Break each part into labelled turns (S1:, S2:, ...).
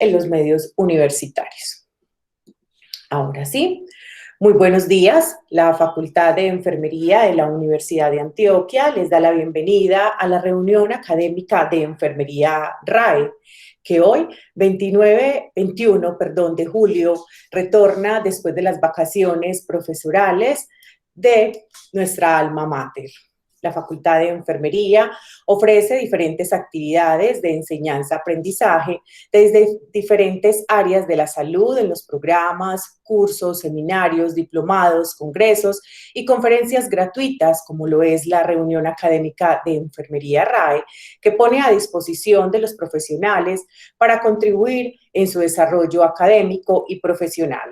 S1: en los medios universitarios. Ahora sí, muy buenos días. La Facultad de Enfermería de la Universidad de Antioquia les da la bienvenida a la reunión académica de Enfermería RAE, que hoy, 21 de julio, retorna después de las vacaciones profesorales de nuestra alma mater. La Facultad de Enfermería ofrece diferentes actividades de enseñanza-aprendizaje desde diferentes áreas de la salud en los programas, cursos, seminarios, diplomados, congresos y conferencias gratuitas, como lo es la reunión académica de Enfermería RAE, que pone a disposición de los profesionales para contribuir en su desarrollo académico y profesional.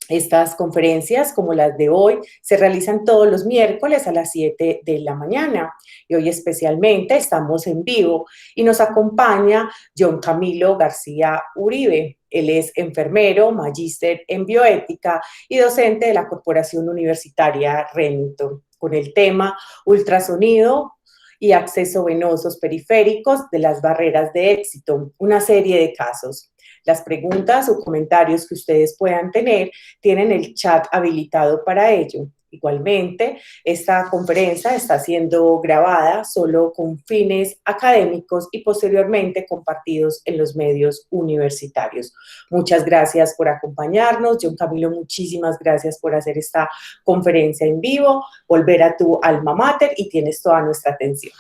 S1: Estas conferencias, como las de hoy, se realizan todos los miércoles a las 7 de la mañana y hoy especialmente estamos en vivo y nos acompaña John Camilo García Uribe. Él es enfermero, magíster en bioética y docente de la Corporación Universitaria Remington, con el tema ultrasonido y acceso venosos periféricos de las barreras de éxito, una serie de casos. Las preguntas o comentarios que ustedes puedan tener tienen el chat habilitado para ello. Igualmente, esta conferencia está siendo grabada solo con fines académicos y posteriormente compartidos en los medios universitarios. Muchas gracias por acompañarnos. John Camilo, muchísimas gracias por hacer esta conferencia en vivo. Volver a tu alma mater y tienes toda nuestra atención.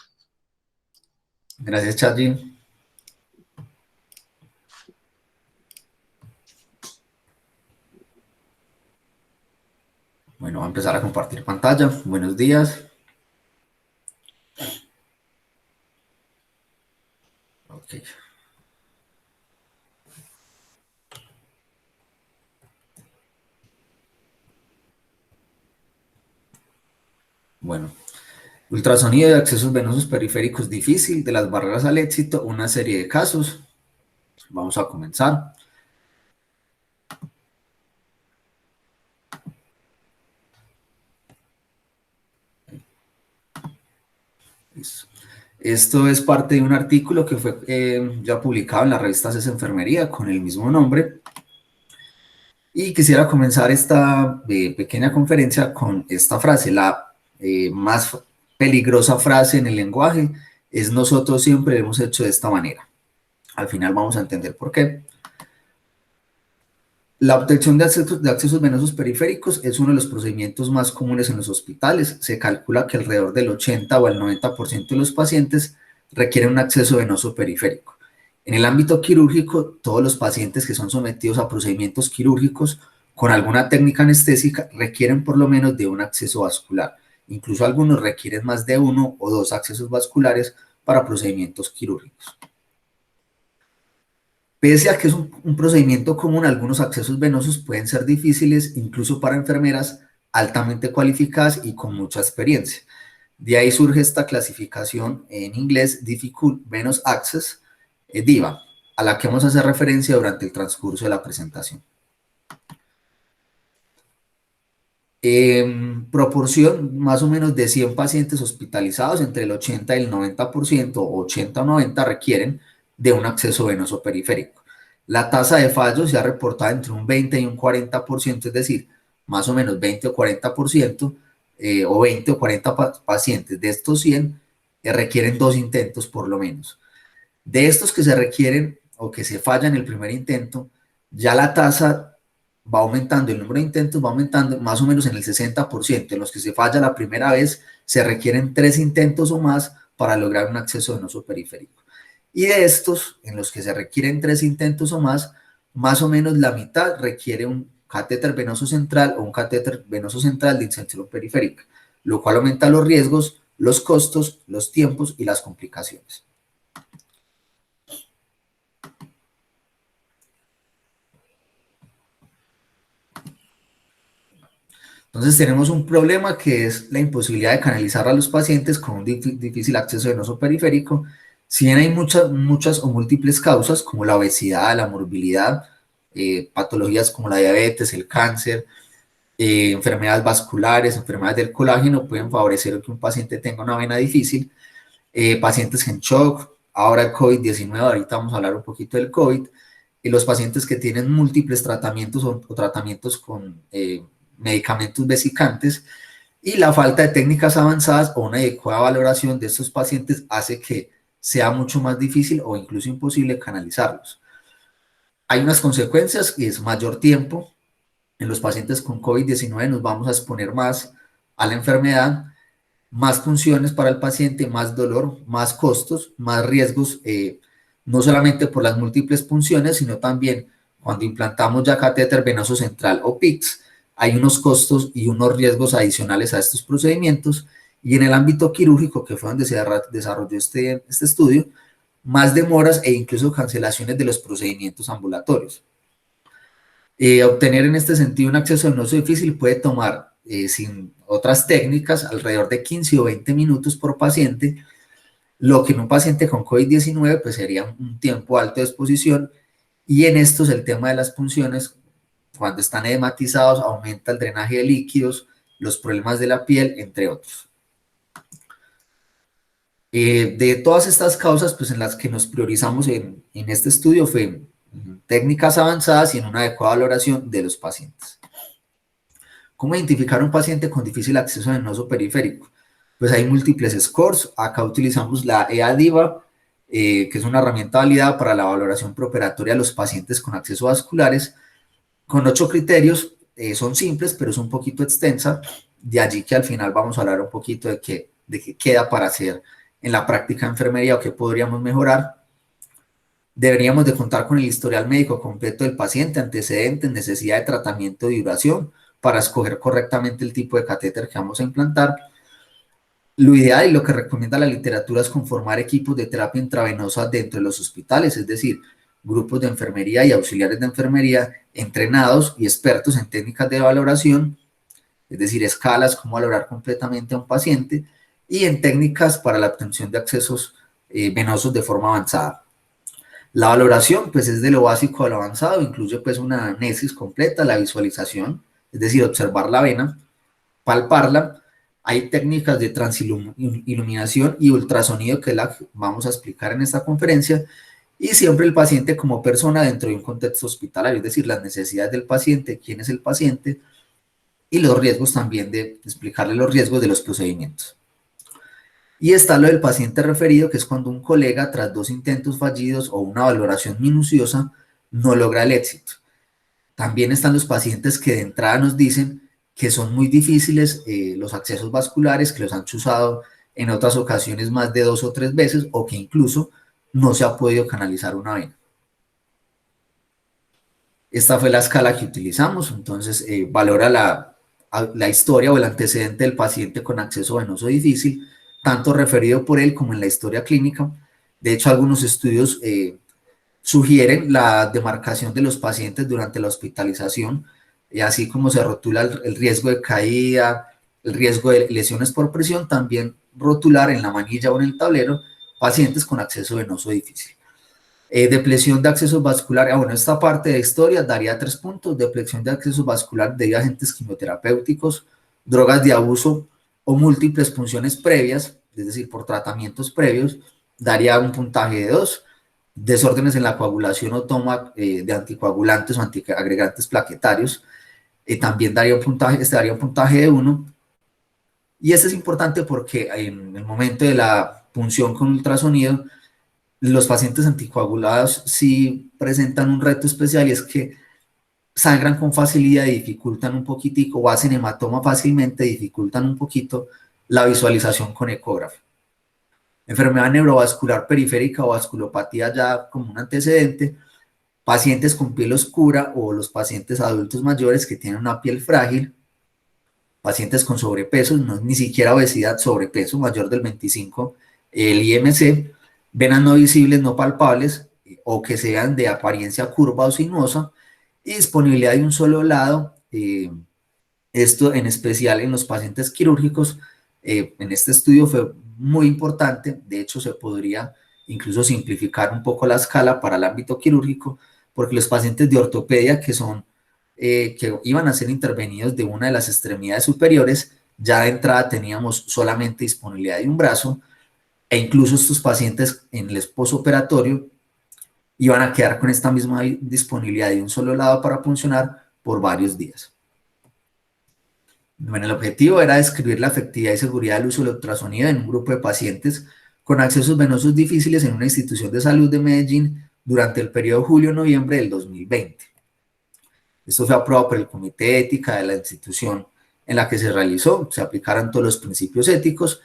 S2: Gracias, Chadlin. Bueno, voy a empezar a compartir pantalla. Buenos días. Ok. Bueno, ultrasonido de accesos venosos periféricos difícil, de las barreras al éxito, una serie de casos. Vamos a comenzar. Listo. Esto es parte de un artículo que fue ya publicado en la revista CES Enfermería con el mismo nombre. Y quisiera comenzar esta pequeña conferencia con esta frase. La más peligrosa frase en el lenguaje es: nosotros siempre lo hemos hecho de esta manera. Al final vamos a entender por qué. La obtención de accesos venosos periféricos es uno de los procedimientos más comunes en los hospitales. Se calcula que alrededor del 80 o el 90% de los pacientes requieren un acceso venoso periférico. En el ámbito quirúrgico, todos los pacientes que son sometidos a procedimientos quirúrgicos con alguna técnica anestésica requieren por lo menos de un acceso vascular. Incluso algunos requieren más de 1 o 2 accesos vasculares para procedimientos quirúrgicos. Pese a que es un procedimiento común, algunos accesos venosos pueden ser difíciles, incluso para enfermeras altamente cualificadas y con mucha experiencia. De ahí surge esta clasificación en inglés, Difficult Venous Access, DIVA, a la que vamos a hacer referencia durante el transcurso de la presentación. En proporción más o menos de 100 pacientes hospitalizados, entre el 80 y el 90%, 80 o 90 requieren de un acceso venoso periférico. La tasa de fallo se ha reportado entre un 20 y un 40%, es decir, más o menos 20 o 40%, o 20 o 40 pacientes de estos 100 requieren 2 intentos por lo menos. De estos que se requieren o que se fallan en el primer intento, ya la tasa va aumentando, el número de intentos va aumentando más o menos en el 60%. En los que se falla la primera vez, se requieren 3 intentos o más para lograr un acceso venoso periférico. Y de estos, en los que se requieren 3 intentos o más o menos la mitad requiere un catéter venoso central o un catéter venoso central de inserción periférica, lo cual aumenta los riesgos, los costos, los tiempos y las complicaciones. Entonces tenemos un problema que es la imposibilidad de canalizar a los pacientes con un difícil acceso venoso periférico. Si bien hay muchas o múltiples causas, como la obesidad, la morbilidad, patologías como la diabetes, el cáncer, enfermedades vasculares, enfermedades del colágeno, pueden favorecer que un paciente tenga una vena difícil. Pacientes en shock, ahora el COVID-19, ahorita vamos a hablar un poquito del COVID, y los pacientes que tienen múltiples tratamientos o tratamientos con medicamentos vesicantes, y la falta de técnicas avanzadas o una adecuada valoración de estos pacientes hace que sea mucho más difícil o incluso imposible canalizarlos. Hay unas consecuencias y es mayor tiempo. En los pacientes con COVID-19 nos vamos a exponer más a la enfermedad, más funciones para el paciente, más dolor, más costos, más riesgos, no solamente por las múltiples punciones, sino también cuando implantamos ya catéter venoso central o PICCs, hay unos costos y unos riesgos adicionales a estos procedimientos, y en el ámbito quirúrgico, que fue donde se desarrolló este estudio, más demoras e incluso cancelaciones de los procedimientos ambulatorios. Obtener en este sentido un acceso venoso difícil puede tomar, sin otras técnicas, alrededor de 15 o 20 minutos por paciente, lo que en un paciente con COVID-19 pues sería un tiempo alto de exposición, y en estos el tema de las punciones, cuando están edematizados, aumenta el drenaje de líquidos, los problemas de la piel, entre otros. De todas estas causas, pues en las que nos priorizamos en este estudio fue técnicas avanzadas y en una adecuada valoración de los pacientes. ¿Cómo identificar un paciente con difícil acceso venoso periférico? Pues hay múltiples scores. Acá utilizamos la EADIVA, que es una herramienta validada para la valoración preoperatoria de los pacientes con acceso vasculares, con 8 criterios. Son simples, pero es un poquito extensa. De allí que al final vamos a hablar un poquito de qué queda para hacer en la práctica de enfermería o qué podríamos mejorar. Deberíamos de contar con el historial médico completo del paciente, antecedentes, necesidad de tratamiento y duración para escoger correctamente el tipo de catéter que vamos a implantar. Lo ideal y lo que recomienda la literatura es conformar equipos de terapia intravenosa dentro de los hospitales, es decir, grupos de enfermería y auxiliares de enfermería entrenados y expertos en técnicas de valoración, es decir, escalas, cómo valorar completamente a un paciente, y en técnicas para la obtención de accesos venosos de forma avanzada. La valoración, pues, es de lo básico a lo avanzado, incluye pues una anamnesis completa, la visualización, es decir, observar la vena, palparla. Hay técnicas de transiluminación y ultrasonido que la vamos a explicar en esta conferencia, y siempre el paciente como persona dentro de un contexto hospitalario, es decir, las necesidades del paciente, quién es el paciente, y los riesgos también, de explicarle los riesgos de los procedimientos. Y está lo del paciente referido, que es cuando un colega, tras 2 intentos fallidos o una valoración minuciosa, no logra el éxito. También están los pacientes que de entrada nos dicen que son muy difíciles los accesos vasculares, que los han chuzado en otras ocasiones más de 2 o 3 veces, o que incluso no se ha podido canalizar una vena. Esta fue la escala que utilizamos. Entonces valora la historia o el antecedente del paciente con acceso venoso difícil, tanto referido por él como en la historia clínica. De hecho, algunos estudios sugieren la demarcación de los pacientes durante la hospitalización, así como se rotula el riesgo de caída, el riesgo de lesiones por presión, también rotular en la manilla o en el tablero pacientes con acceso venoso difícil. Depresión de acceso vascular, bueno, esta parte de historia daría 3 puntos. Depresión de acceso vascular debido a agentes quimioterapéuticos, drogas de abuso o múltiples punciones previas, es decir, por tratamientos previos, daría un puntaje de 2. Desórdenes en la coagulación o toma de anticoagulantes o antiagregantes plaquetarios, también daría un puntaje de 1. Y este es importante porque en el momento de la punción con ultrasonido, los pacientes anticoagulados sí presentan un reto especial, y es que sangran con facilidad y dificultan un poquitico, o hacen hematoma fácilmente, dificultan un poquito la visualización con ecógrafo. Enfermedad neurovascular periférica o vasculopatía ya como un antecedente, pacientes con piel oscura o los pacientes adultos mayores que tienen una piel frágil, pacientes con sobrepeso, no, ni siquiera obesidad, sobrepeso mayor del 25, el IMC, venas no visibles, no palpables, o que sean de apariencia curva o sinuosa, y disponibilidad de un solo lado, esto en especial en los pacientes quirúrgicos. En este estudio fue muy importante. De hecho, se podría incluso simplificar un poco la escala para el ámbito quirúrgico, porque los pacientes de ortopedia que iban a ser intervenidos de una de las extremidades superiores, ya de entrada teníamos solamente disponibilidad de un brazo, e incluso estos pacientes en el postoperatorio y van a quedar con esta misma disponibilidad de un solo lado para puncionar por varios días. Bueno, el objetivo era describir la efectividad y seguridad del uso del ultrasonido en un grupo de pacientes con accesos venosos difíciles en una institución de salud de Medellín durante el periodo julio-noviembre del 2020. Esto fue aprobado por el Comité de Ética de la institución en la que se realizó, se aplicaron todos los principios éticos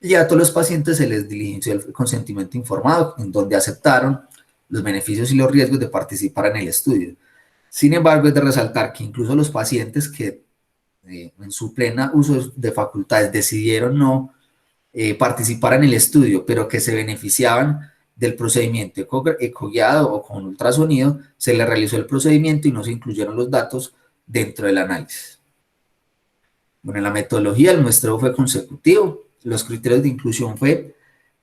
S2: y a todos los pacientes se les diligenció el consentimiento informado, en donde aceptaron los beneficios y los riesgos de participar en el estudio. Sin embargo, es de resaltar que incluso los pacientes que en su plena uso de facultades decidieron no participar en el estudio, pero que se beneficiaban del procedimiento ecoguiado o con ultrasonido, se le realizó el procedimiento y no se incluyeron los datos dentro del análisis. Bueno, en la metodología el muestreo fue consecutivo. Los criterios de inclusión fue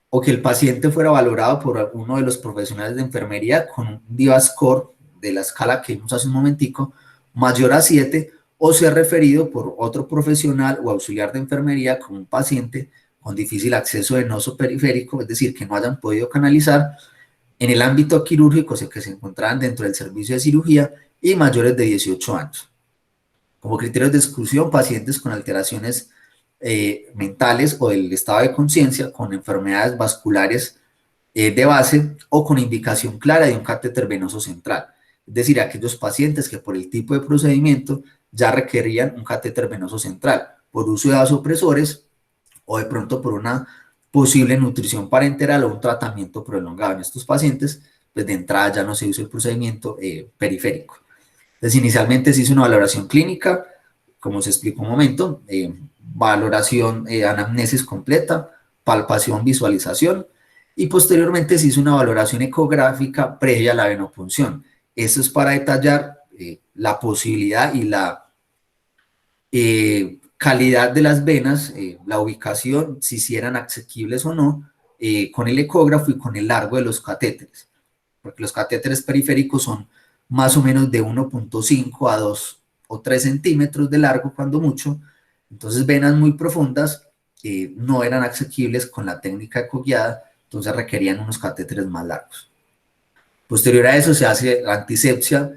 S2: o que el paciente fuera valorado por uno de los profesionales de enfermería con un DIVA score de la escala que vimos hace un momentico mayor a 7 o ser referido por otro profesional o auxiliar de enfermería con un paciente con difícil acceso venoso periférico, es decir, que no hayan podido canalizar en el ámbito quirúrgico, o sea, que se encontraban dentro del servicio de cirugía y mayores de 18 años. Como criterios de exclusión, pacientes con alteraciones mentales o del estado de conciencia, con enfermedades vasculares de base o con indicación clara de un catéter venoso central. Es decir, aquellos pacientes que por el tipo de procedimiento ya requerían un catéter venoso central, por uso de vasopresores o de pronto por una posible nutrición parenteral o un tratamiento prolongado en estos pacientes, pues de entrada ya no se usa el procedimiento periférico. Entonces, inicialmente se hizo una valoración clínica, como se explicó un momento, valoración, anamnesis completa, palpación, visualización, y posteriormente se hizo una valoración ecográfica previa a la venopunción. Esto es para detallar la posibilidad y la calidad de las venas, la ubicación, si eran asequibles o no, con el ecógrafo y con el largo de los catéteres, porque los catéteres periféricos son más o menos de 1.5 a 2 o 3 centímetros de largo cuando mucho, entonces venas muy profundas no eran asequibles con la técnica ecoguiada, entonces requerían unos catéteres más largos. Posterior a eso se hace la antisepsia,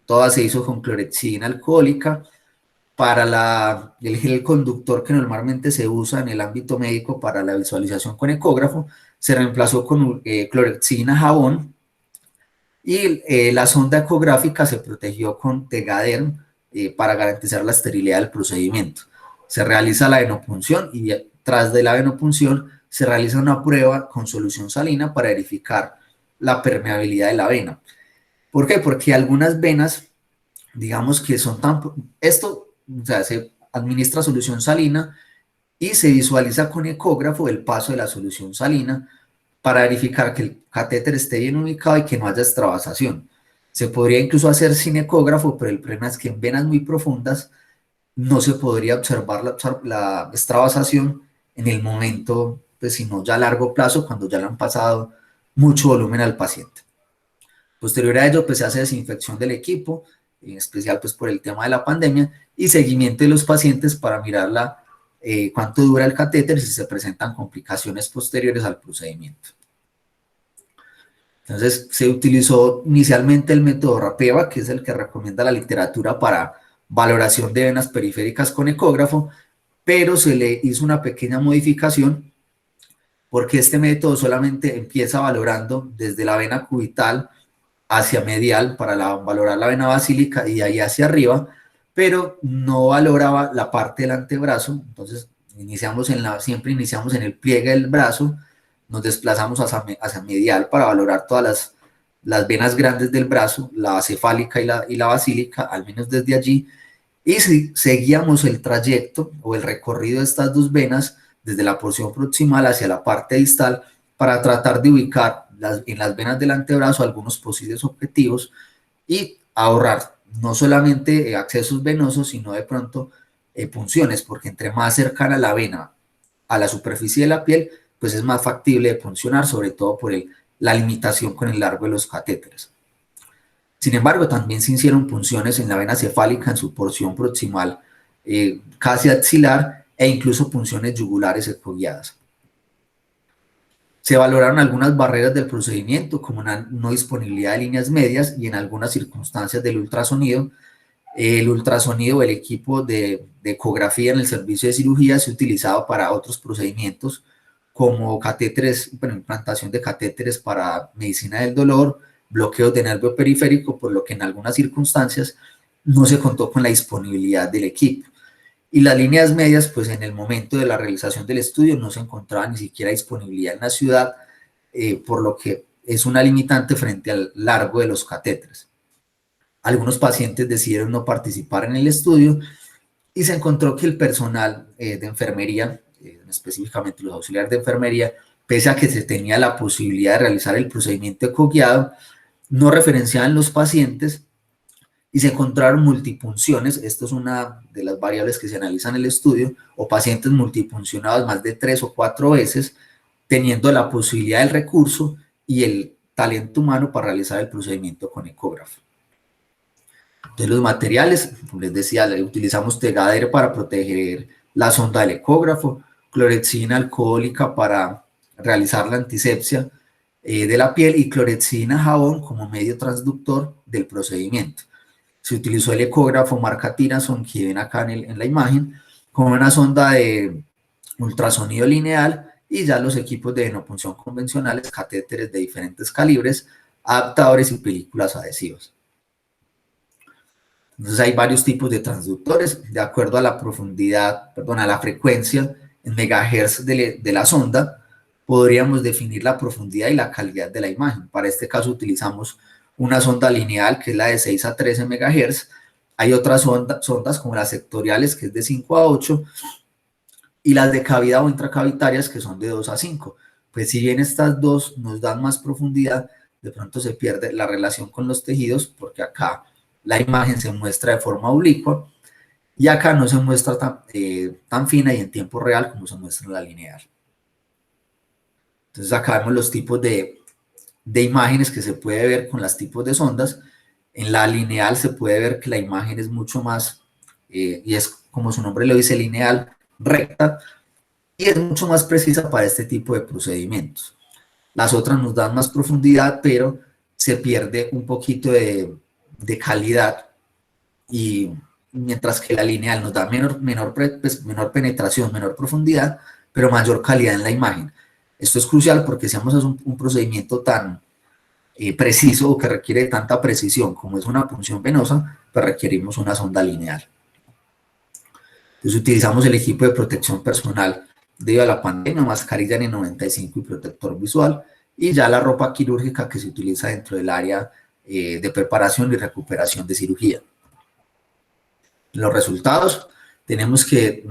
S2: toda se hizo con clorexidina alcohólica. Para el gel conductor que normalmente se usa en el ámbito médico para la visualización con ecógrafo, se reemplazó con clorexidina jabón y la sonda ecográfica se protegió con Tegaderm para garantizar la esterilidad del procedimiento. Se realiza la venopunción y tras de la venopunción se realiza una prueba con solución salina para verificar la permeabilidad de la vena. ¿Por qué? Porque algunas venas, digamos que son tan... o sea, se administra solución salina y se visualiza con ecógrafo el paso de la solución salina para verificar que el catéter esté bien ubicado y que no haya extravasación. Se podría incluso hacer sin ecógrafo, pero el problema es que en venas muy profundas no se podría observar la extravasación en el momento, pues sino ya a largo plazo, cuando ya le han pasado mucho volumen al paciente. Posterior a ello, pues se hace desinfección del equipo, en especial pues por el tema de la pandemia, y seguimiento de los pacientes para mirar cuánto dura el catéter y si se presentan complicaciones posteriores al procedimiento. Entonces se utilizó inicialmente el método Rapeva, que es el que recomienda la literatura para valoración de venas periféricas con ecógrafo, pero se le hizo una pequeña modificación porque este método solamente empieza valorando desde la vena cubital hacia medial para valorar la vena basílica y de ahí hacia arriba, pero no valoraba la parte del antebrazo. Entonces siempre iniciamos en el pliegue del brazo, nos desplazamos hacia medial para valorar todas las venas grandes del brazo, la cefálica y la basílica, al menos desde allí, y si seguíamos el trayecto o el recorrido de estas dos venas desde la porción proximal hacia la parte distal para tratar de ubicar en las venas del antebrazo algunos posibles objetivos y ahorrar no solamente accesos venosos, sino de pronto punciones, porque entre más cercana la vena a la superficie de la piel, pues es más factible de puncionar, sobre todo por la limitación con el largo de los catéteres. Sin embargo, también se hicieron punciones en la vena cefálica en su porción proximal casi axilar e incluso punciones yugulares ecoguiadas. Se valoraron algunas barreras del procedimiento, como una no disponibilidad de líneas medias y en algunas circunstancias del ultrasonido. El ultrasonido, el equipo de ecografía en el servicio de cirugía se ha utilizado para otros procedimientos como catéteres, bueno, implantación de catéteres para medicina del dolor, bloqueos de nervio periférico, por lo que en algunas circunstancias no se contó con la disponibilidad del equipo. Y las líneas medias, pues en el momento de la realización del estudio no se encontraba ni siquiera disponibilidad en la ciudad, por lo que es una limitante frente al largo de los catéteres. Algunos pacientes decidieron no participar en el estudio y se encontró que el personal de enfermería, específicamente los auxiliares de enfermería, pese a que se tenía la posibilidad de realizar el procedimiento ecoguiado, no referenciaban los pacientes y se encontraron multipunciones. Esto es una de las variables que se analizan en el estudio, o pacientes multipuncionados más de 3 o 4 veces, teniendo la posibilidad del recurso y el talento humano para realizar el procedimiento con ecógrafo. Entonces los materiales, como les decía, utilizamos Tegader para proteger la sonda del ecógrafo, clorexina alcohólica para realizar la antisepsia de la piel y clorexina jabón como medio transductor del procedimiento. Se utilizó el ecógrafo marca Tinason, que ven acá en la imagen, con una sonda de ultrasonido lineal y ya los equipos de venopunción convencionales, catéteres de diferentes calibres, adaptadores y películas adhesivas. Entonces hay varios tipos de transductores, de acuerdo a la profundidad, perdón, a la frecuencia en megahertz de la sonda, podríamos definir la profundidad y la calidad de la imagen. Para este caso utilizamos una sonda lineal que es la de 6 a 13 megahertz, hay otras sondas como las sectoriales que es de 5 a 8 y las de cavidad o intracavitarias que son de 2 a 5. Pues si bien estas dos nos dan más profundidad, de pronto se pierde la relación con los tejidos porque acá la imagen se muestra de forma oblicua y acá no se muestra tan fina y en tiempo real como se muestra en la lineal. Entonces acá vemos los tipos de imágenes que se puede ver con los tipos de sondas. En la lineal se puede ver que la imagen es mucho más, y es como su nombre lo dice, lineal, recta, y es mucho más precisa para este tipo de procedimientos. Las otras nos dan más profundidad, pero se pierde un poquito de calidad, y mientras que la lineal nos da menor penetración, menor profundidad, pero mayor calidad en la imagen. Esto es crucial porque si vamos a hacer un procedimiento tan preciso o que requiere tanta precisión como es una punción venosa, pues requerimos una sonda lineal. Entonces utilizamos el equipo de protección personal debido a la pandemia, mascarilla N95 y protector visual, y ya la ropa quirúrgica que se utiliza dentro del área de preparación y recuperación de cirugía. Los resultados, tenemos que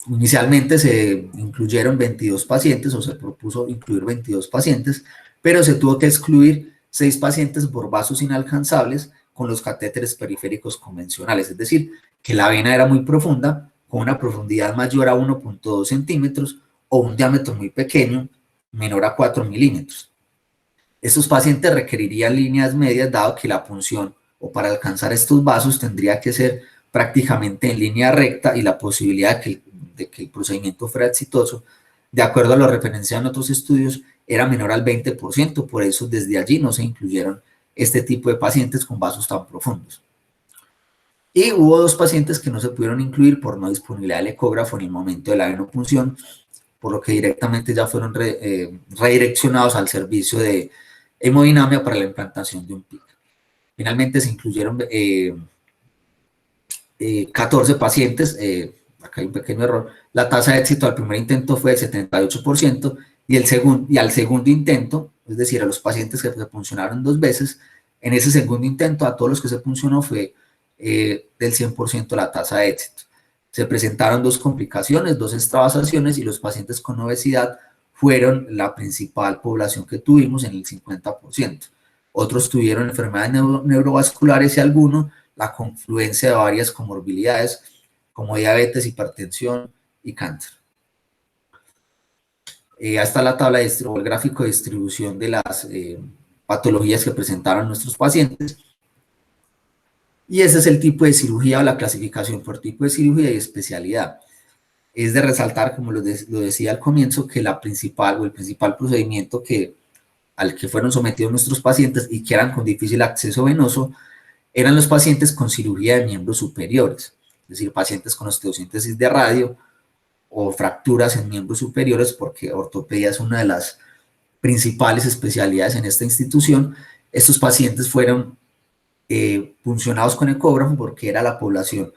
S2: inicialmente se incluyeron 22 pacientes o se propuso incluir 22 pacientes, pero se tuvo que excluir 6 pacientes por vasos inalcanzables con los catéteres periféricos convencionales, es decir, que la vena era muy profunda, con una profundidad mayor a 1.2 centímetros o un diámetro muy pequeño, menor a 4 milímetros. Estos pacientes requerirían líneas medias, dado que la punción o para alcanzar estos vasos tendría que ser prácticamente en línea recta y la posibilidad de que el procedimiento fuera exitoso, de acuerdo a lo referenciado en otros estudios, era menor al 20%, por eso desde allí no se incluyeron este tipo de pacientes con vasos tan profundos. Y hubo 2 pacientes que no se pudieron incluir por no disponibilidad del ecógrafo en el momento de la venopunción, por lo que directamente ya fueron redireccionados al servicio de hemodinamia para la implantación de un PIC. Finalmente se incluyeron 14 pacientes, acá hay un pequeño error, la tasa de éxito al primer intento fue del 78% y al segundo intento, es decir, a los pacientes que se puncionaron 2 veces, en ese segundo intento a todos los que se puncionó fue del 100% la tasa de éxito. Se presentaron 2 complicaciones, 2 extravasaciones y los pacientes con obesidad fueron la principal población que tuvimos en el 50%. Otros tuvieron enfermedades neurovasculares y algunos la confluencia de varias comorbilidades como diabetes, hipertensión y cáncer. Ahí está la tabla o el gráfico de distribución de las patologías que presentaron nuestros pacientes. Y ese es el tipo de cirugía o la clasificación por tipo de cirugía y especialidad. Es de resaltar, como lo decía al comienzo, que el principal procedimiento al que fueron sometidos nuestros pacientes y que eran con difícil acceso venoso eran los pacientes con cirugía de miembros superiores, es decir, pacientes con osteosíntesis de radio o fracturas en miembros superiores, porque ortopedia es una de las principales especialidades en esta institución. Estos pacientes fueron puncionados con ecógrafo porque era la población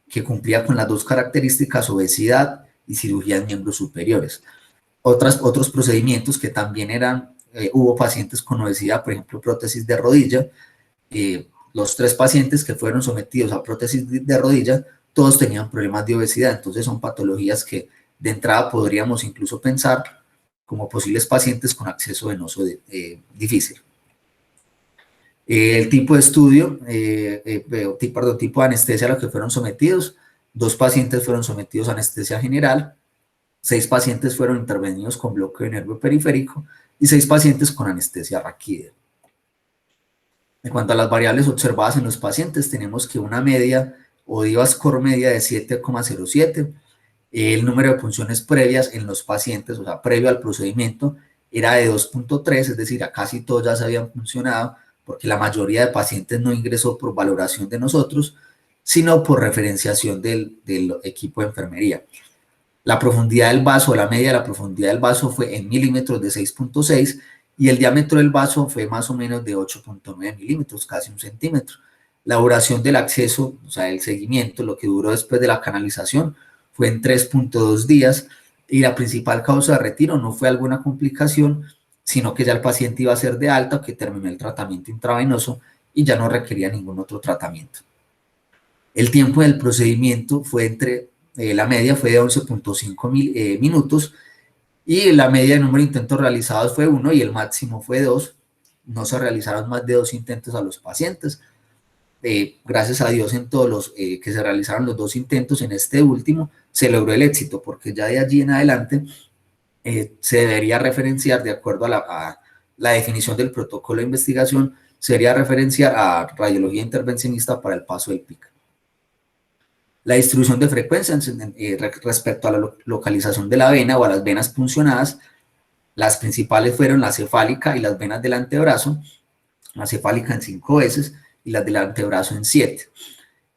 S2: que cumplía con las dos características, obesidad y cirugía en miembros superiores. Otros procedimientos que también hubo pacientes con obesidad, por ejemplo, prótesis de rodilla. Los 3 pacientes que fueron sometidos a prótesis de rodilla, todos tenían problemas de obesidad, entonces son patologías que de entrada podríamos incluso pensar como posibles pacientes con acceso venoso difícil. El tipo de estudio, tipo de anestesia a lo que fueron sometidos: 2 pacientes fueron sometidos a anestesia general, 6 pacientes fueron intervenidos con bloqueo de nervio periférico y 6 pacientes con anestesia raquídea. En cuanto a las variables observadas en los pacientes, tenemos que una media o DIVA score media de 7,07. El número de punciones previas en los pacientes, o sea, previo al procedimiento, era de 2,3, es decir, a casi todos ya se habían puncionado, porque la mayoría de pacientes no ingresó por valoración de nosotros, sino por referenciación del equipo de enfermería. La profundidad del vaso, la media de la profundidad del vaso fue en milímetros de 6,6 y el diámetro del vaso fue más o menos de 8,9 milímetros, casi 1 centímetro. La duración del acceso, o sea, el seguimiento, lo que duró después de la canalización, fue en 3,2 días y la principal causa de retiro no fue alguna complicación, sino que ya el paciente iba a ser de alta o que terminó el tratamiento intravenoso y ya no requería ningún otro tratamiento. El tiempo del procedimiento fue la media fue de 11,5 minutos y la media de número de intentos realizados fue 1 y el máximo fue 2. No se realizaron más de 2 intentos a los pacientes. Gracias a Dios, en todos los que se realizaron los 2 intentos, en este último se logró el éxito, porque ya de allí en adelante se debería referenciar, de acuerdo a la definición del protocolo de investigación, se debería referenciar a radiología intervencionista para el paso del PIC. La distribución de frecuencia respecto a la localización de la vena o a las venas puncionadas, las principales fueron la cefálica y las venas del antebrazo, la cefálica en 5 veces y las del antebrazo en 7.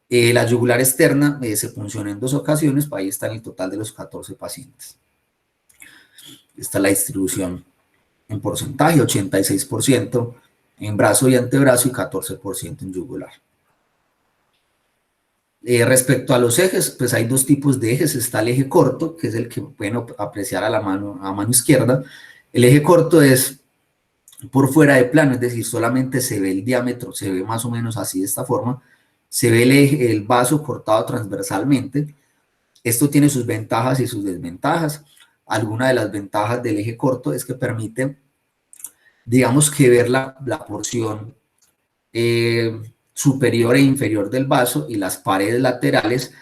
S2: La yugular externa se puncionó en 2 ocasiones, ahí está en el total de los 14 pacientes. Esta es la distribución en porcentaje: 86% en brazo y antebrazo y 14% en yugular. Respecto a los ejes, pues hay 2 tipos de ejes. Está el eje corto, que es el que pueden apreciar a mano izquierda. El eje corto es por fuera de plano, es decir, solamente se ve el diámetro, se ve más o menos así, de esta forma. Se ve el vaso cortado transversalmente. Esto tiene sus ventajas y sus desventajas. Alguna de las ventajas del eje corto es que permite, digamos, que ver la porción superior e inferior del vaso y las paredes laterales,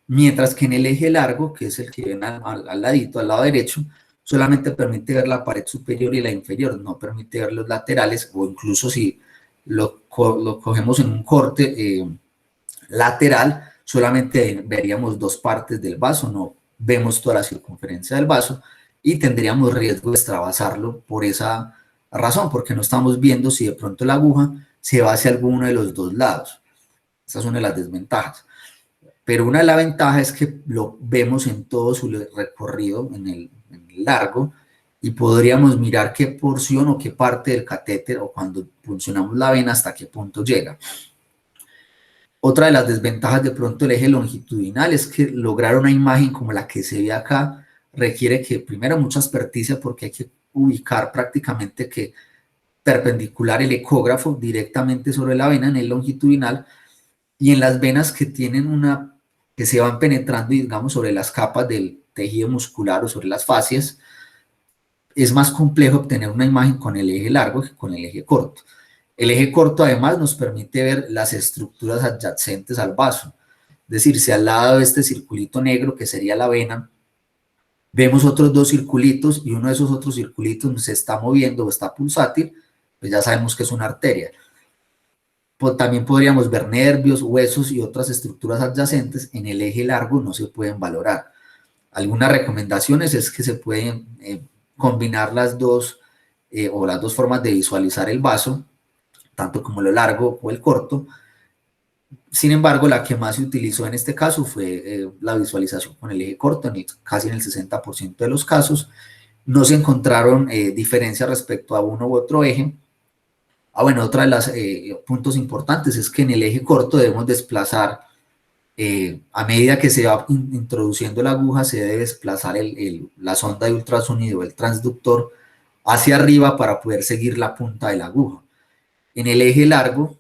S2: mientras que en el eje largo, que es el que ven al ladito, al lado derecho, solamente permite ver la pared superior y la inferior, no permite ver los laterales, o incluso si lo cogemos en un corte lateral, solamente veríamos 2 partes del vaso, no vemos toda la circunferencia del vaso y tendríamos riesgo de extravasarlo por esa razón, porque no estamos viendo si de pronto la aguja se va hacia alguno de los 2 lados. Esa es una de las desventajas. Pero una de las ventajas es que lo vemos en todo su recorrido, en el largo, y podríamos mirar qué porción o qué parte del catéter, o cuando puncionamos la vena, hasta qué punto llega. Otra de las desventajas de pronto del eje longitudinal es que lograr una imagen como la que se ve acá requiere que primero mucha experticia, porque hay que ubicar prácticamente que perpendicular el ecógrafo directamente sobre la vena en el longitudinal, y en las venas que tienen que se van penetrando, digamos, sobre las capas del tejido muscular o sobre las fascias, es más complejo obtener una imagen con el eje largo que con el eje corto. El eje corto además nos permite ver las estructuras adyacentes al vaso, es decir, si al lado de este circulito negro, que sería la vena, vemos otros 2 circulitos y uno de esos otros circulitos se está moviendo o está pulsátil, pues ya sabemos que es una arteria. También podríamos ver nervios, huesos y otras estructuras adyacentes. En el eje largo no se pueden valorar. Algunas recomendaciones es que se pueden combinar las dos o las dos formas de visualizar el vaso, tanto como lo largo o el corto. Sin embargo, la que más se utilizó en este caso fue la visualización con el eje corto, casi en el 60% de los casos. No se encontraron diferencias respecto a uno u otro eje. Bueno, otra de los puntos importantes es que en el eje corto debemos desplazar, a medida que se va introduciendo la aguja, se debe desplazar la sonda de ultrasonido, el transductor, hacia arriba para poder seguir la punta de la aguja. En el eje largo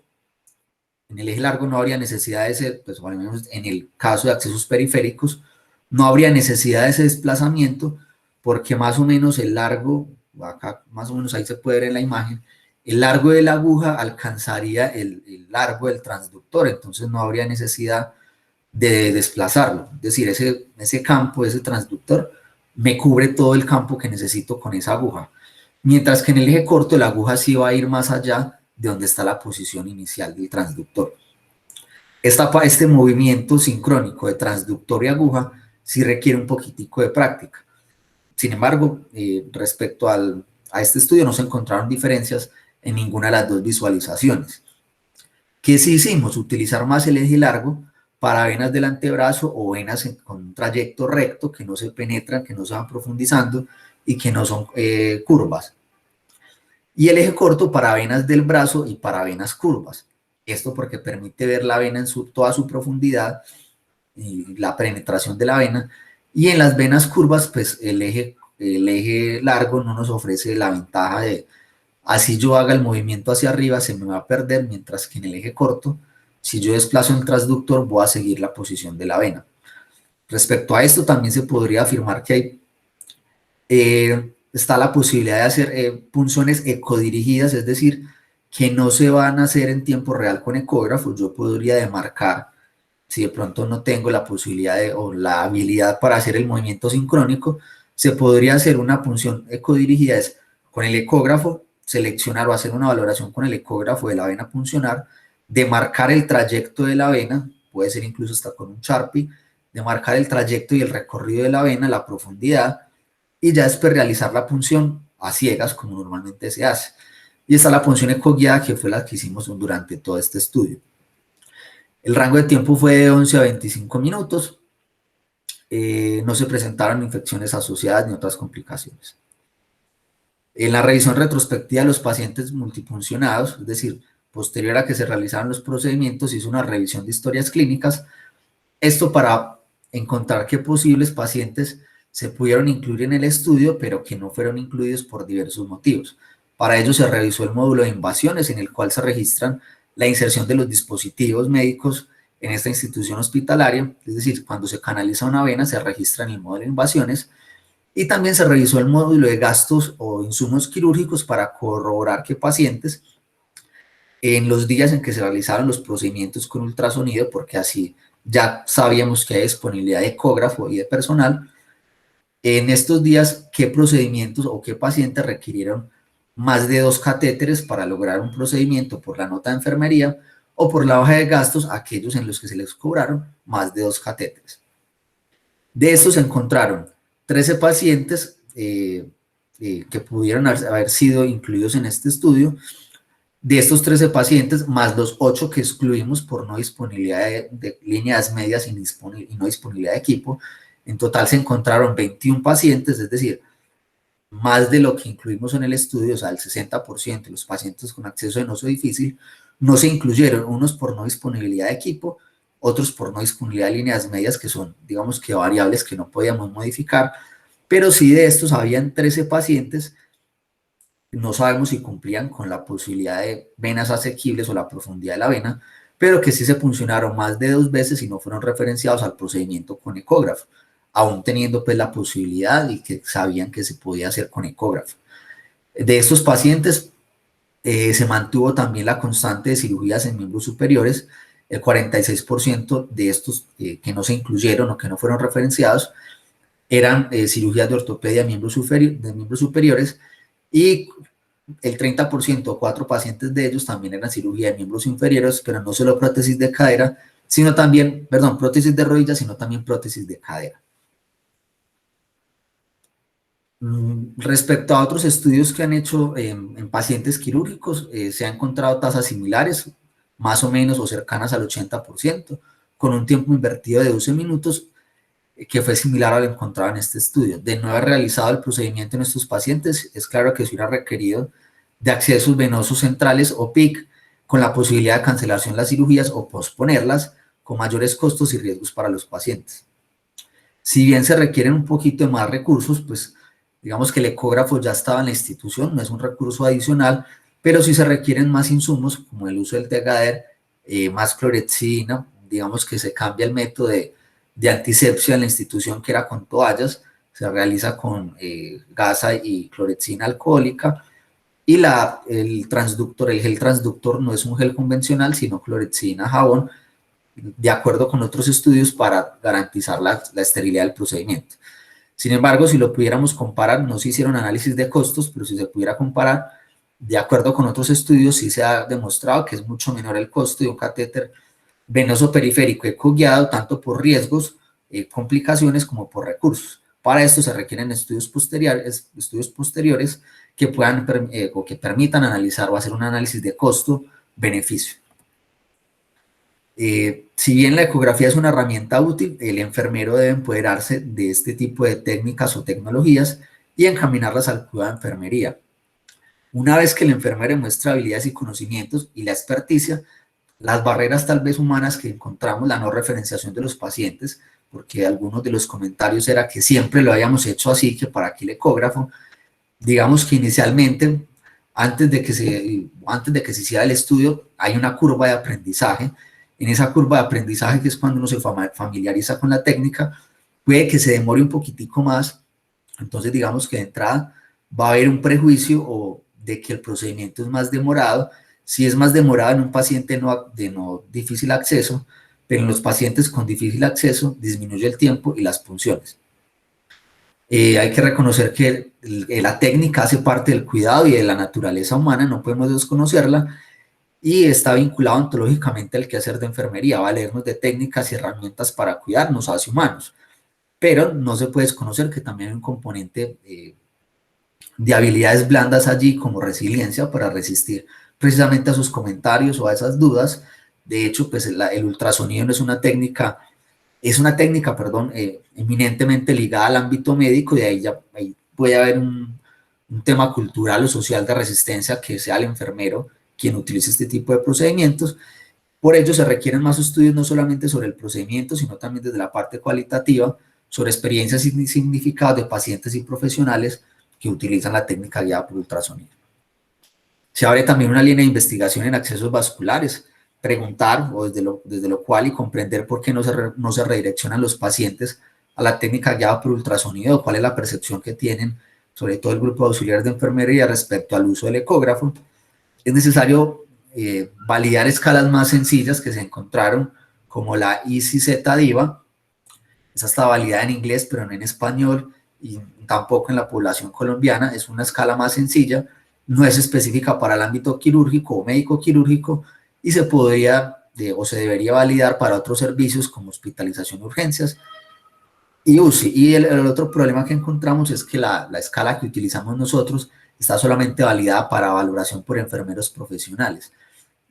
S2: no habría necesidad de ser, pues al menos en el caso de accesos periféricos, no habría necesidad de ese desplazamiento, porque más o menos el largo, acá más o menos ahí se puede ver en la imagen, el largo de la aguja alcanzaría el largo del transductor, entonces no habría necesidad de desplazarlo. Es decir, ese campo, ese transductor, me cubre todo el campo que necesito con esa aguja. Mientras que en el eje corto la aguja sí va a ir más allá de donde está la posición inicial del transductor. Este movimiento sincrónico de transductor y aguja sí requiere un poquitico de práctica. Sin embargo, respecto a este estudio no se encontraron diferencias en ninguna de las dos visualizaciones. ¿Qué sí hicimos? Utilizar más el eje largo para venas del antebrazo o venas con un trayecto recto que no se penetran, que no se van profundizando y que no son curvas. Y el eje corto para venas del brazo y para venas curvas. Esto porque permite ver la vena en toda su profundidad y la penetración de la vena. Y en las venas curvas, pues el eje largo no nos ofrece la ventaja de, así yo haga el movimiento hacia arriba, se me va a perder, mientras que en el eje corto, si yo desplazo el transductor, voy a seguir la posición de la vena. Respecto a esto, también se podría afirmar que está la posibilidad de hacer punciones ecodirigidas, es decir, que no se van a hacer en tiempo real con ecógrafos. Yo podría demarcar, si de pronto no tengo la posibilidad o la habilidad para hacer el movimiento sincrónico, se podría hacer una punción ecodirigida, es con el ecógrafo, seleccionar o hacer una valoración con el ecógrafo de la vena puncionar, demarcar el trayecto de la vena, puede ser incluso hasta con un Sharpie, demarcar el trayecto y el recorrido de la vena, la profundidad, y ya después realizar la punción a ciegas como normalmente se hace. Y está la punción ecoguiada, que fue la que hicimos durante todo este estudio. El rango de tiempo fue de 11 a 25 minutos. No se presentaron infecciones asociadas ni otras complicaciones. En la revisión retrospectiva de los pacientes multipuncionados, es decir, posterior a que se realizaron los procedimientos, hizo una revisión de historias clínicas. Esto para encontrar qué posibles pacientes se pudieron incluir en el estudio, pero que no fueron incluidos por diversos motivos. Para ello se revisó el módulo de invasiones, en el cual se registran la inserción de los dispositivos médicos en esta institución hospitalaria, es decir, cuando se canaliza una vena se registra en el módulo de invasiones, y también se revisó el módulo de gastos o insumos quirúrgicos para corroborar que pacientes, en los días en que se realizaron los procedimientos con ultrasonido, porque así ya sabíamos que hay disponibilidad de ecógrafo y de personal, en estos días, qué procedimientos o qué pacientes requirieron más de 2 catéteres para lograr un procedimiento por la nota de enfermería, o por la hoja de gastos, aquellos en los que se les cobraron más de 2 catéteres. De estos se encontraron 13 pacientes que pudieron haber sido incluidos en este estudio. De estos 13 pacientes, más los 8 que excluimos por no disponibilidad de líneas medias y no disponibilidad de equipo, en total se encontraron 21 pacientes, es decir, más de lo que incluimos en el estudio, o sea, el 60% de los pacientes con acceso venoso difícil, no se incluyeron, unos por no disponibilidad de equipo, otros por no disponibilidad de líneas medias, que son, digamos que variables que no podíamos modificar, pero sí de estos habían 13 pacientes, no sabemos si cumplían con la posibilidad de venas asequibles o la profundidad de la vena, pero que sí se puncionaron más de 2 veces y no fueron referenciados al procedimiento con ecógrafo, aún teniendo pues la posibilidad y que sabían que se podía hacer con ecógrafo. De estos pacientes se mantuvo también la constante de cirugías en miembros superiores. El 46% de estos que no se incluyeron o que no fueron referenciados eran cirugías de ortopedia de miembros superiores, y el 30% o 4 pacientes de ellos también eran cirugía de miembros inferiores, pero no solo prótesis de cadera, sino también, perdón, prótesis de rodilla, sino también prótesis de cadera. Respecto a otros estudios que han hecho en pacientes quirúrgicos, se han encontrado tasas similares, más o menos o cercanas al 80%, con un tiempo invertido de 12 minutos, que fue similar al encontrado en este estudio. De no haber realizado el procedimiento en estos pacientes, es claro que se hubiera requerido de accesos venosos centrales o PIC, con la posibilidad de cancelación de las cirugías o posponerlas, con mayores costos y riesgos para los pacientes. Si bien se requieren un poquito de más recursos, pues digamos que el ecógrafo ya estaba en la institución, no es un recurso adicional, pero sí se requieren más insumos, como el uso del Tegader, más clorexina, digamos que se cambia el método de antisepsia en la institución, que era con toallas, se realiza con gasa y clorexina alcohólica, y el transductor, el gel transductor no es un gel convencional, sino clorexina, jabón, de acuerdo con otros estudios para garantizar la esterilidad del procedimiento. Sin embargo, si lo pudiéramos comparar, no se hicieron análisis de costos, pero si se pudiera comparar, de acuerdo con otros estudios, sí se ha demostrado que es mucho menor el costo de un catéter venoso periférico ecoguiado, tanto por riesgos, complicaciones, como por recursos. Para esto se requieren estudios posteriores que puedan o que permitan analizar o hacer un análisis de costo-beneficio. Si bien la ecografía es una herramienta útil, el enfermero debe empoderarse de este tipo de técnicas o tecnologías y encaminarlas al cuidado de enfermería. Una vez que el enfermero demuestra habilidades y conocimientos y la experticia, las barreras tal vez humanas que encontramos, la no referenciación de los pacientes, porque algunos de los comentarios era que siempre lo habíamos hecho así, que para qué el ecógrafo, digamos que inicialmente, antes de que se hiciera el estudio, hay una curva de aprendizaje. En esa curva de aprendizaje, que es cuando uno se familiariza con la técnica, puede que se demore un poquitico más. Entonces, digamos que de entrada va a haber un prejuicio de que el procedimiento es más demorado. Si es más demorado en un paciente de no difícil acceso, pero en los pacientes con difícil acceso disminuye el tiempo y las funciones. Hay que reconocer que la técnica hace parte del cuidado y de la naturaleza humana, no podemos desconocerla, y está vinculado ontológicamente al quehacer de enfermería, valernos de técnicas y herramientas para cuidarnos, hace humanos. Pero no se puede desconocer que también hay un componente de habilidades blandas allí, como resiliencia, para resistir precisamente a sus comentarios o a esas dudas. De hecho, pues el ultrasonido no es una técnica, eminentemente ligada al ámbito médico, y ahí puede haber un tema cultural o social de resistencia, que sea el enfermero quien utilice este tipo de procedimientos. Por ello se requieren más estudios, no solamente sobre el procedimiento, sino también desde la parte cualitativa, sobre experiencias y significados de pacientes y profesionales que utilizan la técnica guiada por ultrasonido. Se abre también una línea de investigación en accesos vasculares, preguntar, o desde lo cual, y comprender por qué no se redireccionan los pacientes a la técnica guiada por ultrasonido, cuál es la percepción que tienen, sobre todo el grupo de auxiliares de enfermería, respecto al uso del ecógrafo. Es necesario validar escalas más sencillas que se encontraron, como la ICZ-DIVA. Esa está validada en inglés, pero no en español, y tampoco en la población colombiana. Es una escala más sencilla, no es específica para el ámbito quirúrgico o médico quirúrgico, y se podría o se debería validar para otros servicios como hospitalización, urgencias y UCI. Y el otro problema que encontramos es que la escala que utilizamos nosotros está solamente validada para valoración por enfermeros profesionales,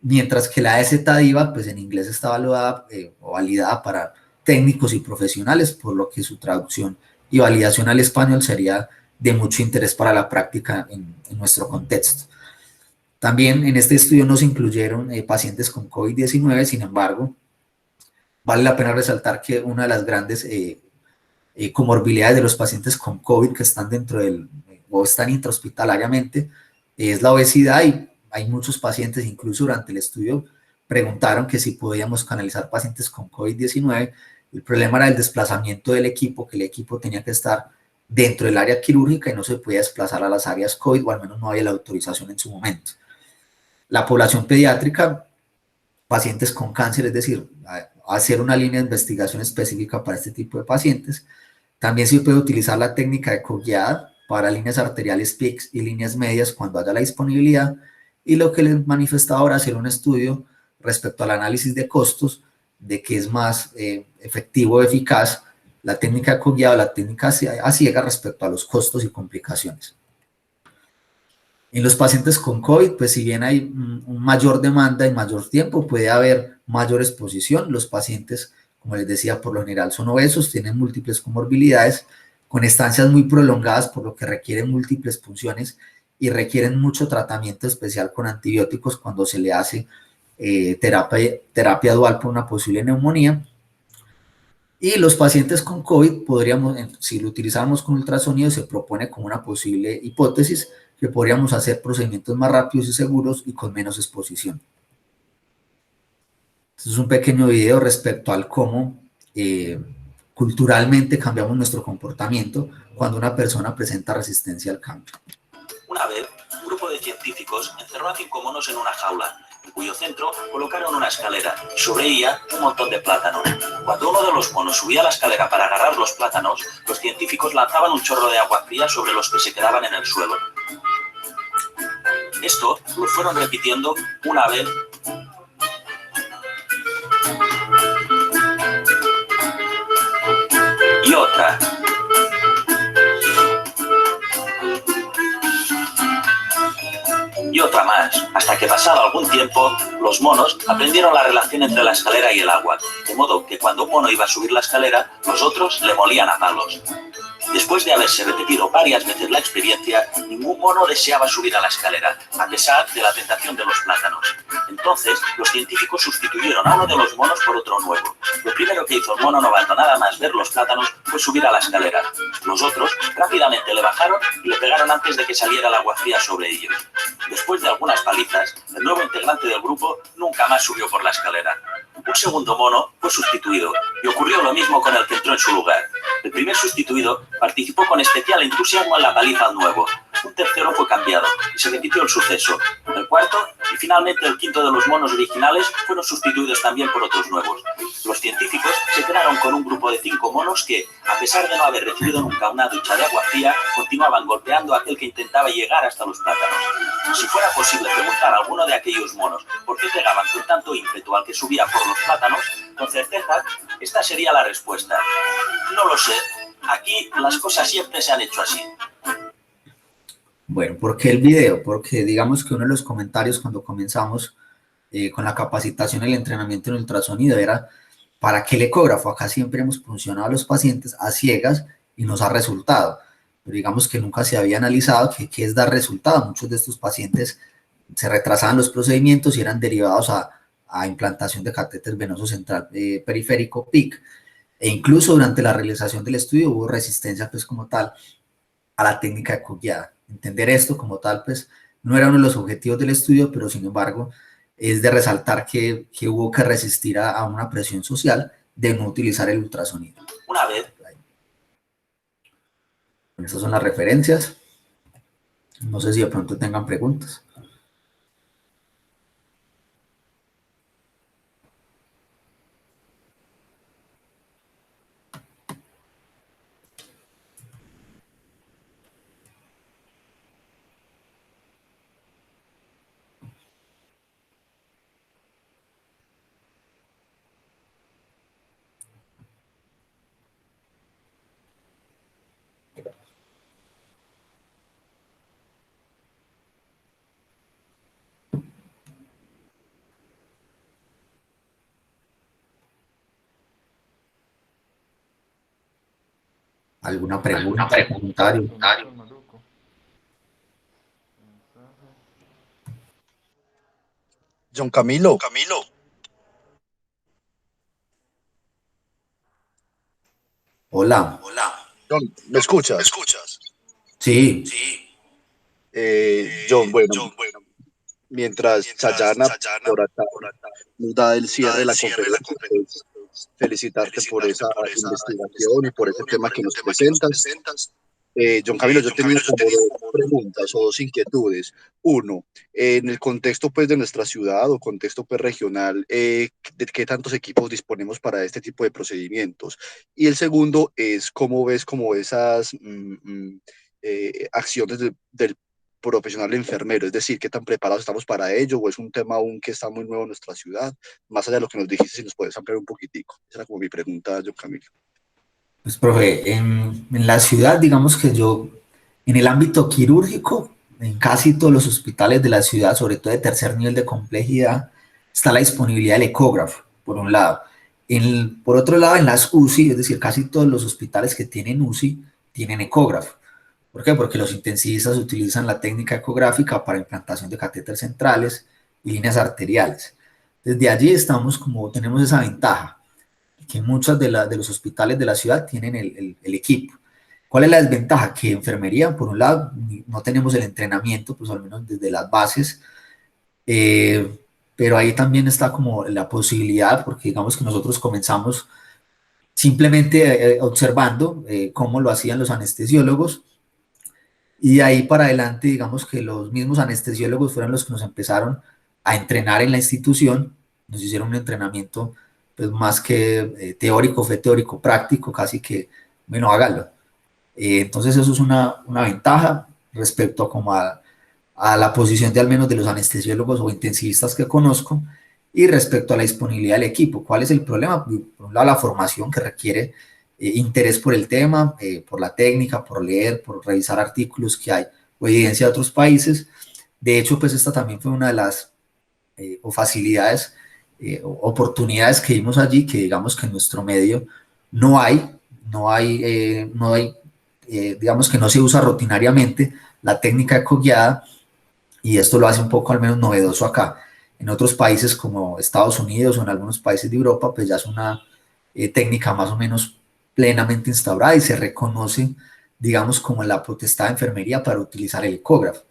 S2: mientras que la EZ-DIVA, pues en inglés está validada o validada para técnicos y profesionales, por lo que su traducción y validación al español sería de mucho interés para la práctica en nuestro contexto. También en este estudio no se incluyeron pacientes con COVID-19, sin embargo, vale la pena resaltar que una de las grandes comorbilidades de los pacientes con COVID que están o están intrahospitalariamente es la obesidad, y hay muchos pacientes, incluso durante el estudio, preguntaron que si podíamos canalizar pacientes con COVID-19. El problema era el desplazamiento del equipo, que el equipo tenía que estar dentro del área quirúrgica y no se podía desplazar a las áreas COVID, o al menos no había la autorización en su momento. La población pediátrica, pacientes con cáncer, es decir, hacer una línea de investigación específica para este tipo de pacientes. También se puede utilizar la técnica ecoguiada para líneas arteriales PICS y líneas medias cuando haya la disponibilidad. Y lo que les manifestaba ahora, hacer un estudio respecto al análisis de costos, de qué es más efectivo o eficaz, la técnica coguiada o la técnica a ciega respecto a los costos y complicaciones. En los pacientes con COVID, pues si bien hay mayor demanda y mayor tiempo, puede haber mayor exposición. Los pacientes, como les decía, por lo general son obesos, tienen múltiples comorbilidades, con estancias muy prolongadas, por lo que requieren múltiples punciones y requieren mucho tratamiento especial con antibióticos cuando se le hace terapia dual por una posible neumonía. Y los pacientes con COVID, podríamos, si lo utilizáramos con ultrasonido, se propone como una posible hipótesis que podríamos hacer procedimientos más rápidos y seguros y con menos exposición. Este es un pequeño video respecto al cómo culturalmente cambiamos nuestro comportamiento cuando una persona presenta resistencia al cambio.
S3: Una vez, un grupo de científicos encerró a 5 monos en una jaula, en cuyo centro colocaron una escalera y sobre ella un montón de plátanos. Cuando uno de los monos subía a la escalera para agarrar los plátanos, los científicos lanzaban un chorro de agua fría sobre los que se quedaban en el suelo. Esto lo fueron repitiendo una vez y otra. Y otra más, hasta que pasado algún tiempo, los monos aprendieron la relación entre la escalera y el agua, de modo que cuando un mono iba a subir la escalera, los otros le molían a palos. Después de haberse repetido varias veces la experiencia, ningún mono deseaba subir a la escalera, a pesar de la tentación de los plátanos. Entonces, los científicos sustituyeron a uno de los monos por otro nuevo. Lo primero que hizo el mono novato nada más ver los plátanos fue subir a la escalera. Los otros rápidamente le bajaron y le pegaron antes de que saliera el agua fría sobre ellos. Después de algunas palizas, el nuevo integrante del grupo nunca más subió por la escalera. Un segundo mono fue sustituido y ocurrió lo mismo con el que entró en su lugar. El primer sustituido participó con especial entusiasmo en la paliza al nuevo. Un tercero fue cambiado y se repitió el suceso. El cuarto y finalmente el quinto de los monos originales fueron sustituidos también por otros nuevos. Los científicos se quedaron con un grupo de 5 monos que, a pesar de no haber recibido nunca una ducha de agua fría, continuaban golpeando a aquel que intentaba llegar hasta los plátanos. Si fuera posible preguntar a alguno de aquellos monos por qué pegaban con tanto ímpetu al que subía por los plátanos, con certeza esta sería la respuesta. No lo sé. Aquí las cosas siempre se han hecho así.
S2: Bueno, ¿por qué el video? Porque digamos que uno de los comentarios cuando comenzamos con la capacitación y el entrenamiento en ultrasonido era ¿para qué el ecógrafo? Acá siempre hemos funcionado a los pacientes a ciegas y nos ha resultado. Pero digamos que nunca se había analizado qué es dar resultado. Muchos de estos pacientes se retrasaban los procedimientos y eran derivados a implantación de catéter venoso central periférico PIC. E incluso durante la realización del estudio hubo resistencia, pues como tal, a la técnica coguiada. Entender esto como tal, pues no era uno de los objetivos del estudio, pero sin embargo es de resaltar que hubo que resistir a una presión social de no utilizar el ultrasonido.
S3: Una vez.
S2: Estas son las referencias. No sé si de pronto tengan preguntas. ¿Alguna pregunta, comentario?
S4: John Camilo.
S2: Hola.
S4: John, ¿me escuchas?
S2: Sí.
S4: John, bueno, mientras Chayana por acá nos da el cierre de la conferencia, pues, felicitarte por esa investigación y por ese tema que nos presentas. John Camilo, yo tenía como dos preguntas o dos inquietudes. Uno, en el contexto pues de nuestra ciudad o contexto pues regional, ¿de qué tantos equipos disponemos para este tipo de procedimientos? Y el segundo es cómo ves como esas acciones del profesional enfermero, es decir, qué tan preparados estamos para ello o es un tema aún que está muy nuevo en nuestra ciudad, más allá de lo que nos dijiste, si nos puedes ampliar un poquitico. Esa era como mi pregunta, John Camilo.
S2: Pues, profe, en la ciudad, digamos que yo, en el ámbito quirúrgico, en casi todos los hospitales de la ciudad, sobre todo de tercer nivel de complejidad, está la disponibilidad del ecógrafo, por un lado. Por otro lado, en las UCI, es decir, casi todos los hospitales que tienen UCI tienen ecógrafo. ¿Por qué? Porque los intensivistas utilizan la técnica ecográfica para implantación de catéteres centrales y líneas arteriales. Desde allí tenemos esa ventaja que muchos de los hospitales de la ciudad tienen el equipo. ¿Cuál es la desventaja? Que enfermería, por un lado, no tenemos el entrenamiento, pues al menos desde las bases, eh, pero ahí también está como la posibilidad, porque digamos que nosotros comenzamos simplemente observando cómo lo hacían los anestesiólogos, y de ahí para adelante, digamos que los mismos anestesiólogos fueron los que nos empezaron a entrenar en la institución, nos hicieron un entrenamiento pues más que teórico, fue teórico práctico, casi que, bueno, hágalo. Entonces eso es una ventaja respecto a, a la posición de al menos de los anestesiólogos o intensivistas que conozco, y respecto a la disponibilidad del equipo. ¿Cuál es el problema? Por un lado, la formación que requiere interés por el tema, por la técnica, por leer, por revisar artículos que hay o evidencia de otros países. De hecho, pues esta también fue una de las o facilidades, oportunidades que vimos allí, que digamos que en nuestro medio no hay, digamos que no se usa rutinariamente la técnica ecoguiada, y esto lo hace un poco al menos novedoso acá. En otros países como Estados Unidos o en algunos países de Europa, pues ya es una técnica más o menos plenamente instaurada y se reconoce, digamos, como la potestad de enfermería para utilizar el ecógrafo.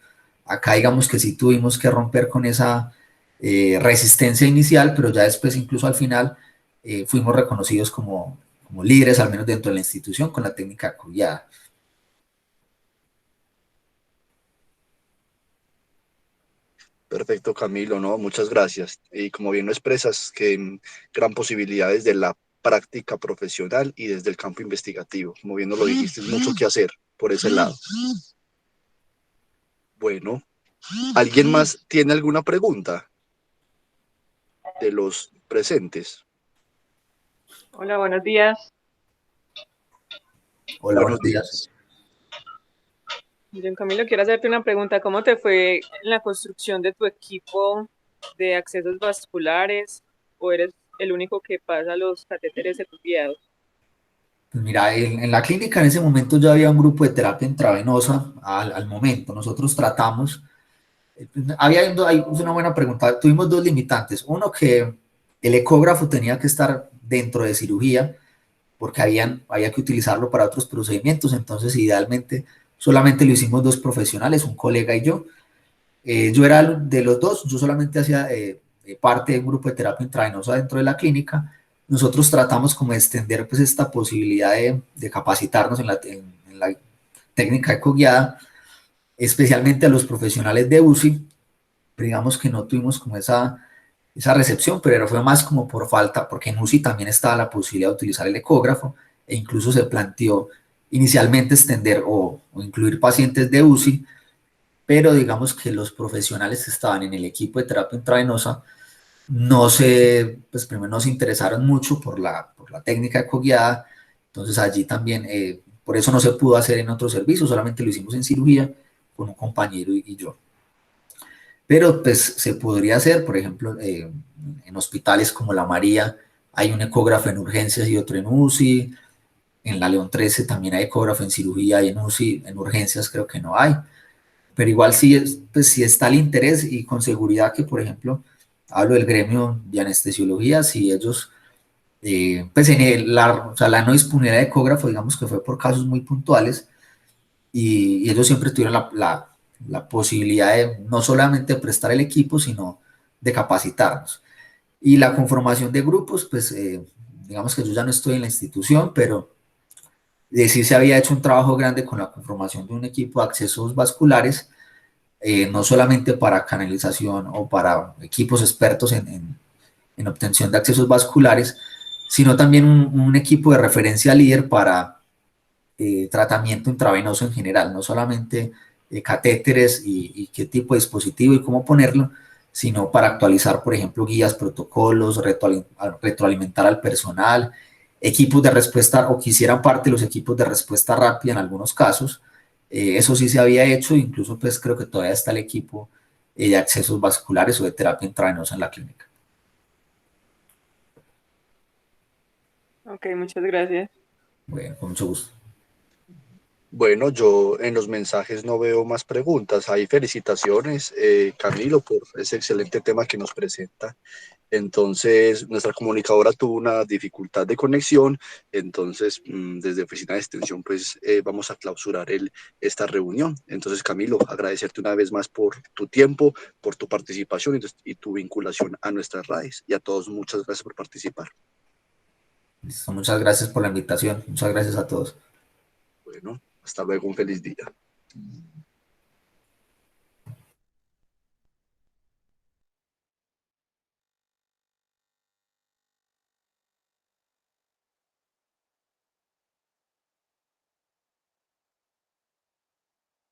S2: Acá digamos que sí tuvimos que romper con esa resistencia inicial, pero ya después, incluso al final, fuimos reconocidos como líderes, al menos dentro de la institución, con la técnica ecoguiada.
S4: Perfecto, Camilo, ¿no? Muchas gracias. Y como bien lo expresas, que gran posibilidad desde la práctica profesional y desde el campo investigativo. Como bien nos lo dijiste, es mucho que hacer por ese lado. Bueno, ¿alguien más tiene alguna pregunta de los presentes?
S5: Hola, buenos días.
S2: Hola, buenos días.
S5: John Camilo, quiero hacerte una pregunta. ¿Cómo te fue en la construcción de tu equipo de accesos vasculares? ¿O eres el único que pasa los catéteres etubiados?
S2: Pues mira, en la clínica en ese momento ya había un grupo de terapia intravenosa al momento. Nosotros tratamos, es una buena pregunta, tuvimos dos limitantes. Uno, que el ecógrafo tenía que estar dentro de cirugía, porque había que utilizarlo para otros procedimientos, entonces idealmente solamente lo hicimos dos profesionales, un colega y yo. Yo era de los dos, yo solamente hacía parte de un grupo de terapia intravenosa dentro de la clínica. Nosotros tratamos como de extender pues esta posibilidad de capacitarnos en la técnica ecoguiada, especialmente a los profesionales de UCI. Digamos que no tuvimos como esa recepción, pero fue más como por falta, porque en UCI también estaba la posibilidad de utilizar el ecógrafo, e incluso se planteó inicialmente extender o incluir pacientes de UCI, pero digamos que los profesionales que estaban en el equipo de terapia intravenosa pues primero no se interesaron mucho por la técnica ecoguiada, entonces allí también, por eso no se pudo hacer en otros servicios, solamente lo hicimos en cirugía con un compañero y yo. Pero pues se podría hacer, por ejemplo, en hospitales como la María hay un ecógrafo en urgencias y otro en UCI, en la León 13 también hay ecógrafo en cirugía y en UCI, en urgencias creo que no hay, pero igual pues sí está el interés, y con seguridad que, por ejemplo, hablo del gremio de anestesiología, si ellos, pues o sea, la no disponibilidad de ecógrafo, digamos que fue por casos muy puntuales, y ellos siempre tuvieron la posibilidad de no solamente prestar el equipo, sino de capacitarnos. Y la conformación de grupos, pues digamos que yo ya no estoy en la institución, pero sí se había hecho un trabajo grande con la conformación de un equipo de accesos vasculares, no solamente para canalización o para equipos expertos en obtención de accesos vasculares, sino también un equipo de referencia líder para tratamiento intravenoso en general, no solamente catéteres y qué tipo de dispositivo y cómo ponerlo, sino para actualizar, por ejemplo, guías, protocolos, retroalimentar al personal, equipos de respuesta o que hicieran parte de los equipos de respuesta rápida en algunos casos. Eso sí se había hecho, incluso pues creo que todavía está el equipo de accesos vasculares o de terapia intravenosa en la clínica.
S5: Ok, muchas gracias.
S2: Bueno, con mucho gusto.
S4: Bueno, yo en los mensajes no veo más preguntas. Hay felicitaciones, Camilo, por ese excelente tema que nos presenta. Entonces, nuestra comunicadora tuvo una dificultad de conexión, entonces desde Oficina de Extensión pues vamos a clausurar esta reunión. Entonces, Camilo, agradecerte una vez más por tu tiempo, por tu participación y tu vinculación a nuestras redes. Y a todos, muchas gracias por participar.
S2: Listo, muchas gracias por la invitación. Muchas gracias a todos.
S4: Bueno, hasta luego, un feliz día.